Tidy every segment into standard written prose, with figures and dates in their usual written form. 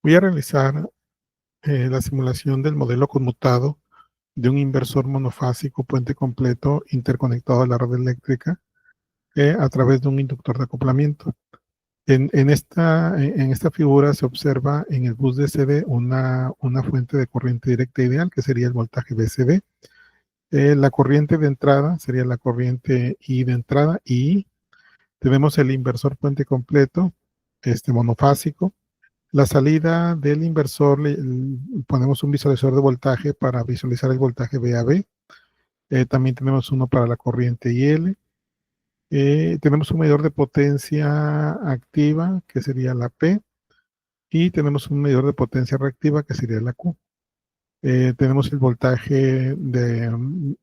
Voy a realizar la simulación del modelo conmutado de un inversor monofásico puente completo interconectado a la red eléctrica a través de un inductor de acoplamiento. En esta figura se observa en el bus DCD una fuente de corriente directa ideal, que sería el voltaje BCD. La corriente de entrada sería la corriente I de entrada, y tenemos el inversor puente completo, monofásico. La salida del inversor, ponemos un visualizador de voltaje para visualizar el voltaje VAB. También tenemos uno para la corriente IL. Tenemos un medidor de potencia activa, que sería la P, y tenemos un medidor de potencia reactiva, que sería la Q. Tenemos el voltaje de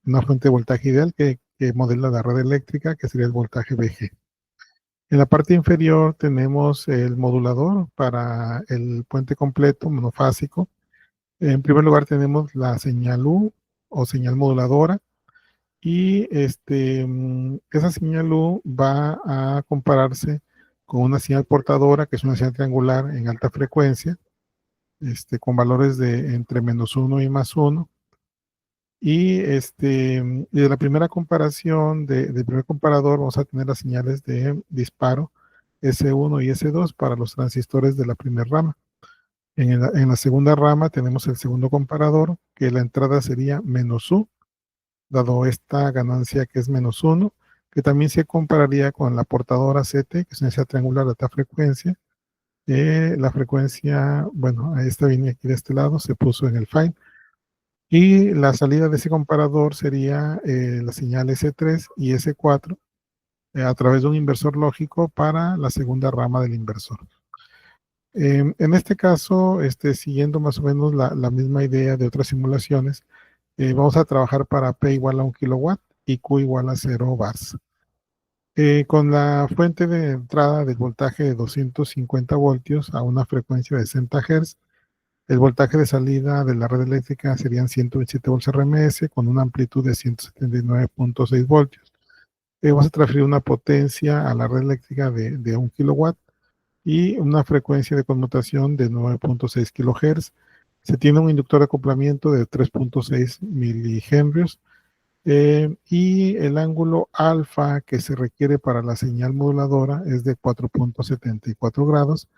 una fuente de voltaje ideal que modela la red eléctrica, que sería el voltaje VG. En la parte inferior tenemos el modulador para el puente completo monofásico. En primer lugar tenemos la señal U o señal moduladora, y esa señal U va a compararse con una señal portadora, que es una señal triangular en alta frecuencia, con valores de entre -1 y +1. Y de la primera comparación, del primer comparador, vamos a tener las señales de disparo S1 y S2 para los transistores de la primera rama. En la segunda rama tenemos el segundo comparador, que la entrada sería -U, dado esta ganancia que es -1, que también se compararía con la portadora CT, que es una señal triangular de alta frecuencia. La frecuencia, bueno, esta viene aquí de este lado, se puso en el file. Y la salida de ese comparador sería la señal S3 y S4 a través de un inversor lógico para la segunda rama del inversor. En este caso, siguiendo más o menos la misma idea de otras simulaciones, vamos a trabajar para P igual a 1 kilowatt y Q igual a 0 bars. Con la fuente de entrada del voltaje de 250 voltios a una frecuencia de 60 Hz, el voltaje de salida de la red eléctrica serían 127 volts RMS con una amplitud de 179.6 voltios. Vamos a transferir una potencia a la red eléctrica de 1 kilowatt y una frecuencia de conmutación de 9.6 kHz. Se tiene un inductor de acoplamiento de 3.6 milihenrios, y el ángulo alfa que se requiere para la señal moduladora es de 4.74 grados,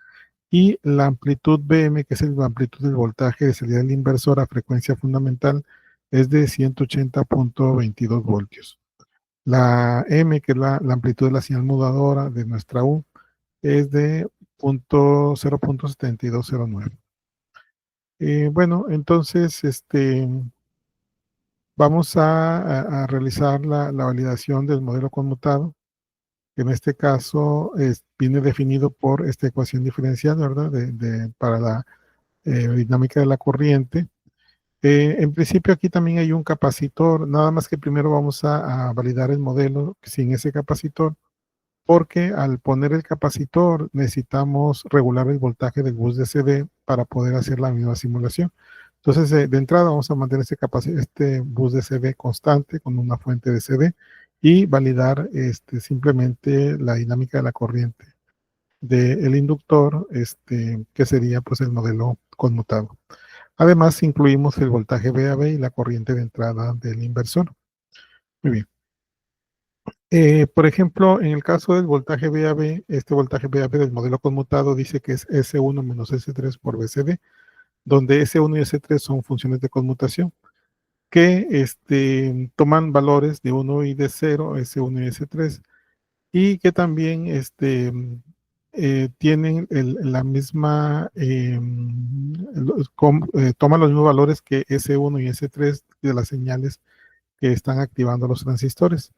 y la amplitud BM, que es la amplitud del voltaje de salida del inversor a frecuencia fundamental, es de 180.22 voltios. La M, que es la amplitud de la señal moduladora de nuestra U, es de 0.7209. Bueno, entonces vamos a realizar la validación del modelo conmutado, que en este caso viene definido por esta ecuación diferencial, ¿verdad? Para la dinámica de la corriente. En principio aquí también hay un capacitor, nada más que primero vamos a validar el modelo sin ese capacitor, porque al poner el capacitor necesitamos regular el voltaje del bus de CD para poder hacer la misma simulación. Entonces, de entrada vamos a mantener este bus de CD constante con una fuente de CD y validar simplemente la dinámica de la corriente del inductor, que sería pues el modelo conmutado. Además, incluimos el voltaje VAB y la corriente de entrada del inversor. Muy bien. Por ejemplo, en el caso del voltaje VAB, este voltaje VAB del modelo conmutado dice que es S1 menos S3 por BCD, donde S1 y S3 son funciones de conmutación que toman valores de 1 y de 0, S1 y S3, y que también tienen la misma, toman los mismos valores que S1 y S3 de las señales que están activando los transistores.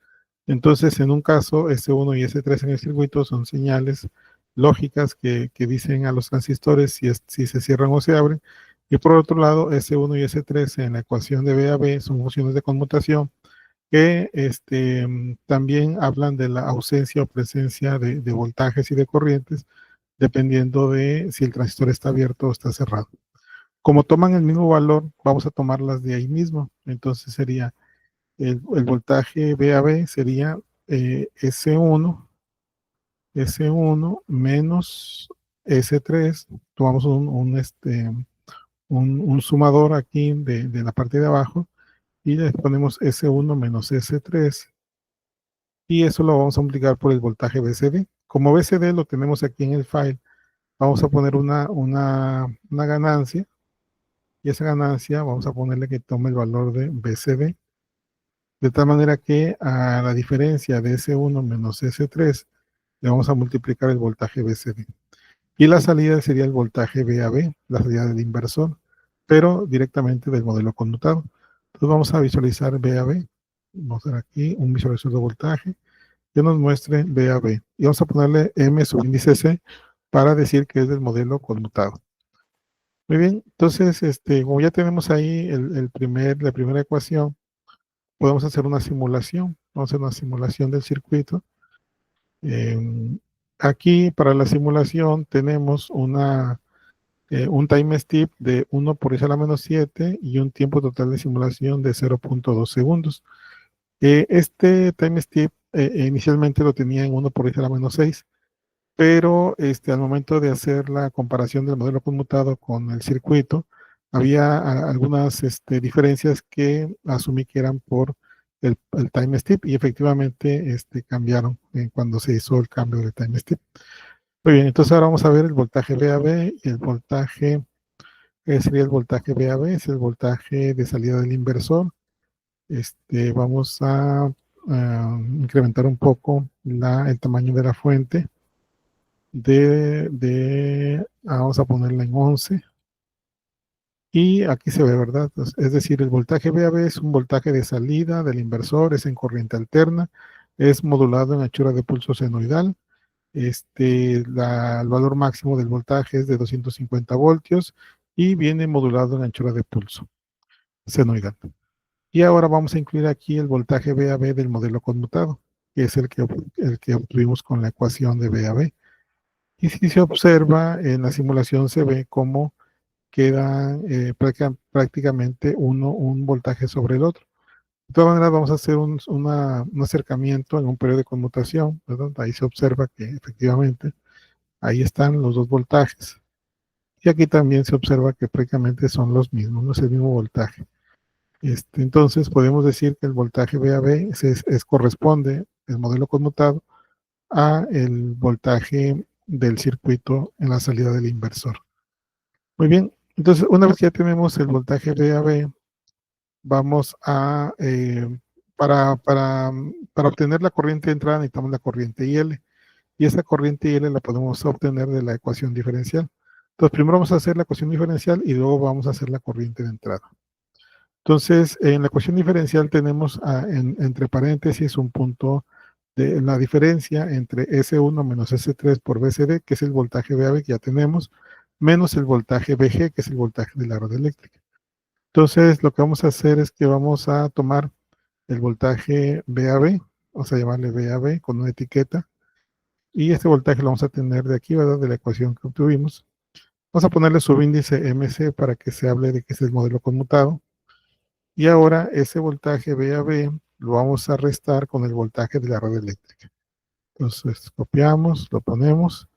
Entonces, en un caso, S1 y S3 en el circuito son señales lógicas que dicen a los transistores si se cierran o se abren. Y por otro lado, S1 y S3 en la ecuación de VAB son funciones de conmutación que también hablan de la ausencia o presencia de voltajes y de corrientes, dependiendo de si el transistor está abierto o está cerrado. Como toman el mismo valor, vamos a tomarlas de ahí mismo. Entonces sería el voltaje VAB sería S1 menos S3, tomamos un sumador aquí de la parte de abajo y le ponemos S1 menos S3 y eso lo vamos a multiplicar por el voltaje BCD. Como BCD lo tenemos aquí en el file, vamos a poner una ganancia y esa ganancia vamos a ponerle que tome el valor de BCD, de tal manera que a la diferencia de S1 menos S3 le vamos a multiplicar el voltaje BCD. Y la salida sería el voltaje VAB, la salida del inversor, pero directamente del modelo conmutado. Entonces vamos a visualizar VAB. Vamos a ver aquí un visualizador de voltaje que nos muestre VAB. Y vamos a ponerle M subíndice C para decir que es del modelo conmutado. Muy bien, entonces, como ya tenemos ahí la primera ecuación, podemos hacer una simulación. Vamos a hacer una simulación del circuito. Aquí para la simulación tenemos un time step de 1 por 10 a la menos 7 y un tiempo total de simulación de 0.2 segundos. Este time step inicialmente lo tenía en 1 por 10 a la menos 6, pero al momento de hacer la comparación del modelo conmutado con el circuito, había algunas diferencias que asumí que eran por el time step y efectivamente cambiaron cuando se hizo el cambio de time step. Muy bien, entonces ahora vamos a ver el voltaje VAB y el voltaje, sería el voltaje VAB, es el voltaje de salida del inversor. Vamos a incrementar un poco el tamaño de la fuente vamos a ponerla en 11 y aquí se ve, ¿verdad? Es decir, el voltaje VAB es un voltaje de salida del inversor, es en corriente alterna, es modulado en anchura de pulso senoidal. El valor máximo del voltaje es de 250 voltios y viene modulado en anchura de pulso senoidal. Y ahora vamos a incluir aquí el voltaje VAB del modelo conmutado, que es el que obtuvimos con la ecuación de VAB. Y si se observa en la simulación se ve cómo queda prácticamente un voltaje sobre el otro. De todas maneras vamos a hacer un acercamiento en un periodo de conmutación, ¿verdad? Ahí se observa que efectivamente ahí están los dos voltajes. Y aquí también se observa que prácticamente son los mismos, no es el mismo voltaje. Entonces podemos decir que el voltaje VAB corresponde, el modelo conmutado, a el voltaje del circuito en la salida del inversor. Muy bien, entonces una vez que ya tenemos el voltaje VAB, vamos a, para obtener la corriente de entrada necesitamos la corriente IL. Y esa corriente IL la podemos obtener de la ecuación diferencial. Entonces primero vamos a hacer la ecuación diferencial y luego vamos a hacer la corriente de entrada. Entonces en la ecuación diferencial tenemos entre paréntesis un punto de la diferencia entre S1 menos S3 por BCD, que es el voltaje VAB que ya tenemos, menos el voltaje VG, que es el voltaje de la red eléctrica. Entonces lo que vamos a hacer es que vamos a tomar el voltaje VAB, vamos a llamarle VAB con una etiqueta, y este voltaje lo vamos a tener de aquí, ¿verdad? De la ecuación que obtuvimos. Vamos a ponerle subíndice MC para que se hable de que es el modelo conmutado. Y ahora ese voltaje VAB lo vamos a restar con el voltaje de la red eléctrica. Entonces copiamos, lo ponemos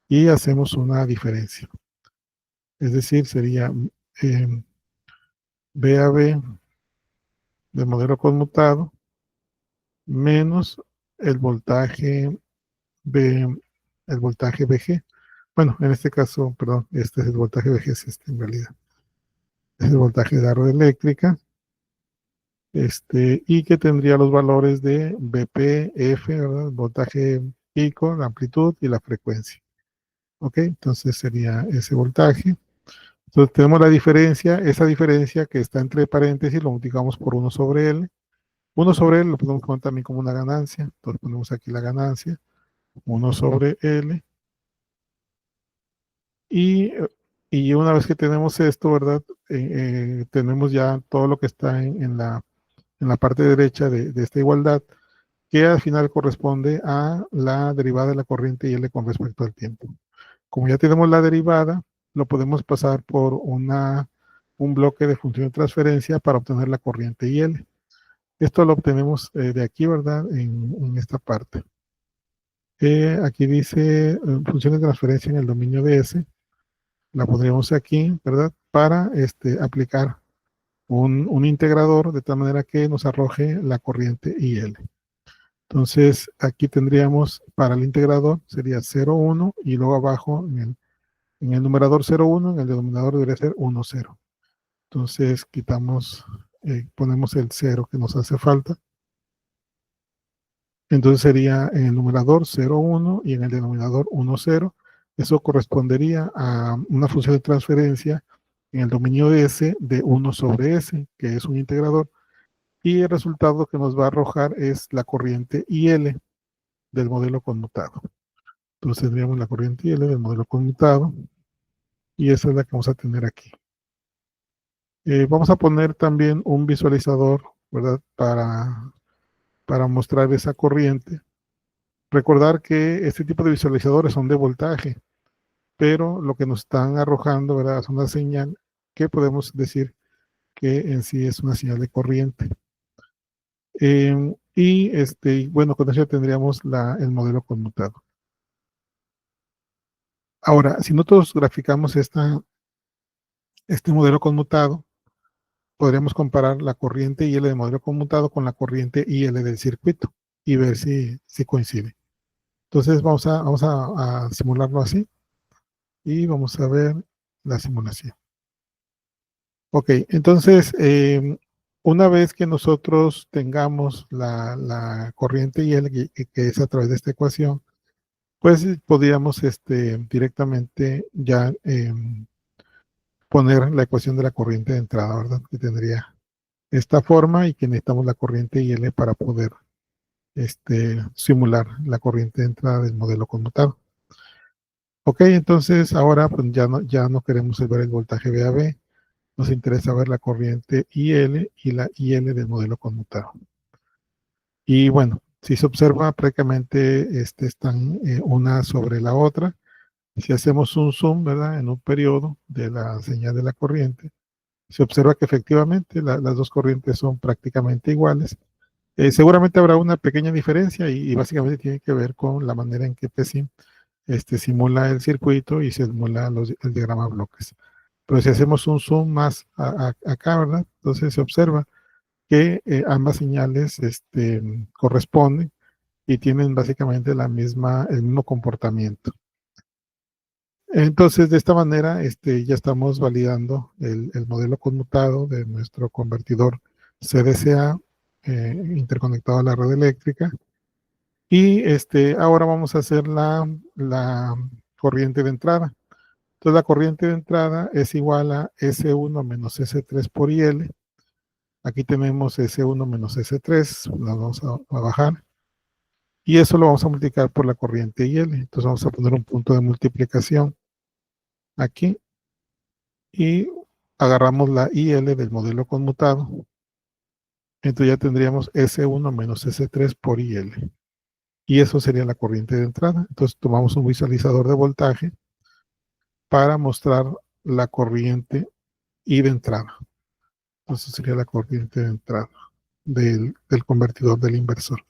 y hacemos una diferencia. Es decir, sería VAB del modelo conmutado menos el voltaje VG. Bueno, en este caso, perdón, este es el voltaje VG, es en realidad. Es el voltaje de la red eléctrica. Y que tendría los valores de BP, F, ¿verdad? El voltaje pico, la amplitud y la frecuencia. Ok, entonces sería ese voltaje. Entonces tenemos la diferencia, esa diferencia que está entre paréntesis lo multiplicamos por 1 sobre L. 1 sobre L lo podemos poner también como una ganancia. Entonces ponemos aquí la ganancia, 1 sobre L. Y una vez que tenemos esto, ¿verdad? Tenemos ya todo lo que está en la parte derecha de esta igualdad, que al final corresponde a la derivada de la corriente IL con respecto al tiempo. Como ya tenemos la derivada, lo podemos pasar por un bloque de función de transferencia para obtener la corriente IL. Esto lo obtenemos de aquí, ¿verdad? En esta parte. Aquí dice función de transferencia en el dominio de S. La pondríamos aquí, ¿verdad? Para aplicar un integrador de tal manera que nos arroje la corriente IL. Entonces, aquí tendríamos para el integrador, sería 0,1 y luego abajo en el numerador 0,1, en el denominador debería ser 1,0. Entonces, quitamos, ponemos el 0 que nos hace falta. Entonces sería en el numerador 0,1 y en el denominador 1,0. Eso correspondería a una función de transferencia en el dominio de S de 1 sobre S, que es un integrador. Y el resultado que nos va a arrojar es la corriente IL del modelo conmutado. Entonces tendríamos la corriente IL del modelo conmutado y esa es la que vamos a tener aquí. Vamos a poner también un visualizador, ¿verdad? Para mostrar esa corriente. Recordar que este tipo de visualizadores son de voltaje, pero lo que nos están arrojando, ¿verdad? Es una señal que podemos decir que en sí es una señal de corriente. Bueno, con eso ya tendríamos el modelo conmutado. Ahora, si nosotros graficamos este modelo conmutado, podríamos comparar la corriente IL del modelo conmutado con la corriente IL del circuito y ver si coincide. Entonces vamos a simularlo así y vamos a ver la simulación. Ok, entonces una vez que nosotros tengamos la corriente IL que es a través de esta ecuación, pues podríamos directamente ya poner la ecuación de la corriente de entrada, ¿verdad? Que tendría esta forma y que necesitamos la corriente IL para poder simular la corriente de entrada del modelo conmutado. Ok, entonces ahora pues, ya no queremos ver el voltaje VAB, nos interesa ver la corriente IL y la IL del modelo conmutado. Y bueno, si se observa prácticamente están una sobre la otra. Si hacemos un zoom, ¿verdad? En un periodo de la señal de la corriente, se observa que efectivamente las dos corrientes son prácticamente iguales. Seguramente habrá una pequeña diferencia y básicamente tiene que ver con la manera en que PESIM simula el circuito y simula el diagrama de bloques. Pero si hacemos un zoom más acá, ¿verdad? Entonces se observa que ambas señales corresponden y tienen básicamente el mismo comportamiento. Entonces, de esta manera, ya estamos validando el modelo conmutado de nuestro convertidor CDCA interconectado a la red eléctrica. Y ahora vamos a hacer la corriente de entrada. Entonces, la corriente de entrada es igual a S1 menos S3 por IL. Aquí tenemos S1 menos S3, la vamos a bajar. Y eso lo vamos a multiplicar por la corriente IL. Entonces, vamos a poner un punto de multiplicación aquí y agarramos la IL del modelo conmutado. Entonces ya tendríamos S1 menos S3 por IL. Y eso sería la corriente de entrada. Entonces tomamos un visualizador de voltaje para mostrar la corriente I de entrada. Entonces sería la corriente de entrada del convertidor del inversor.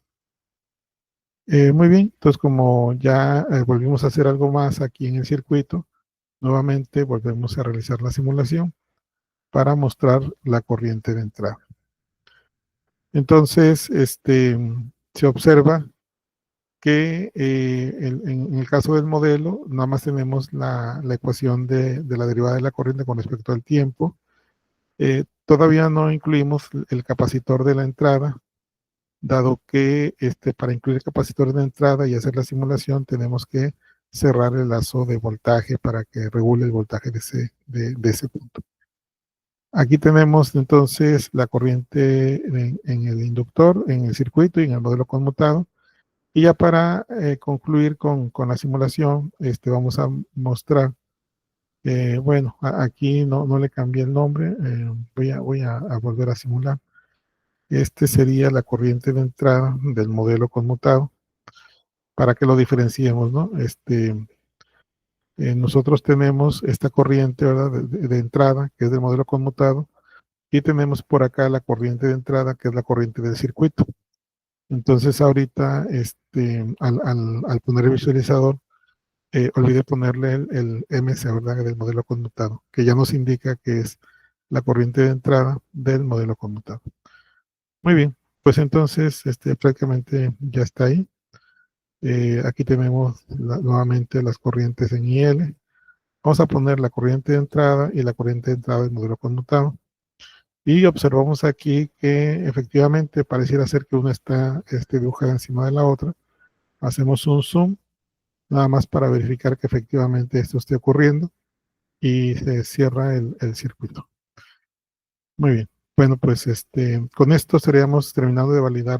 Muy bien, entonces como ya volvimos a hacer algo más aquí en el circuito, nuevamente volvemos a realizar la simulación para mostrar la corriente de entrada. Entonces, se observa que en el caso del modelo, nada más tenemos la ecuación de la derivada de la corriente con respecto al tiempo. Todavía no incluimos el capacitor de la entrada, dado que para incluir el capacitor de entrada y hacer la simulación, tenemos que cerrar el lazo de voltaje para que regule el voltaje de ese punto. Aquí tenemos entonces la corriente en el inductor, en el circuito y en el modelo conmutado. Y ya para concluir con la simulación, vamos a mostrar, bueno, aquí no le cambié el nombre, voy a volver a simular. Este sería la corriente de entrada del modelo conmutado, para que lo diferenciemos, ¿no? Nosotros tenemos esta corriente, ¿verdad? De entrada, que es del modelo conmutado, y tenemos por acá la corriente de entrada, que es la corriente del circuito. Entonces ahorita, al poner el visualizador, olvidé ponerle el MC, ¿verdad? Del modelo conmutado, que ya nos indica que es la corriente de entrada del modelo conmutado. Muy bien, pues entonces prácticamente ya está ahí. Aquí tenemos nuevamente las corrientes en IL. Vamos a poner la corriente de entrada y la corriente de entrada del modelo conmutado. Y observamos aquí que efectivamente pareciera ser que una está dibujada encima de la otra. Hacemos un zoom, nada más para verificar que efectivamente esto esté ocurriendo y se cierra el circuito. Muy bien. Bueno, pues con esto estaríamos terminando de validar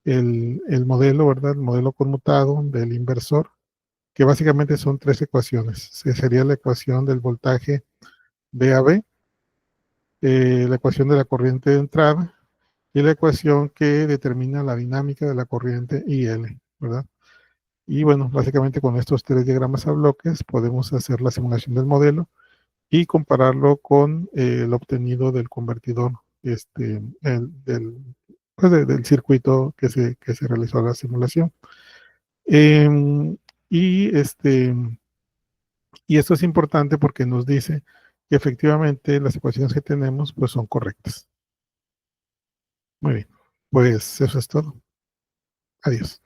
el modelo, ¿verdad? El modelo conmutado del inversor, que básicamente son tres ecuaciones. Sería la ecuación del voltaje DAB, la ecuación de la corriente de entrada y la ecuación que determina la dinámica de la corriente IL, ¿verdad? Y bueno, básicamente con estos tres diagramas a bloques podemos hacer la simulación del modelo y compararlo con el obtenido del convertidor, del circuito que se realizó la simulación. Y, y esto es importante porque nos dice que efectivamente las ecuaciones que tenemos pues son correctas. Muy bien, pues eso es todo. Adiós.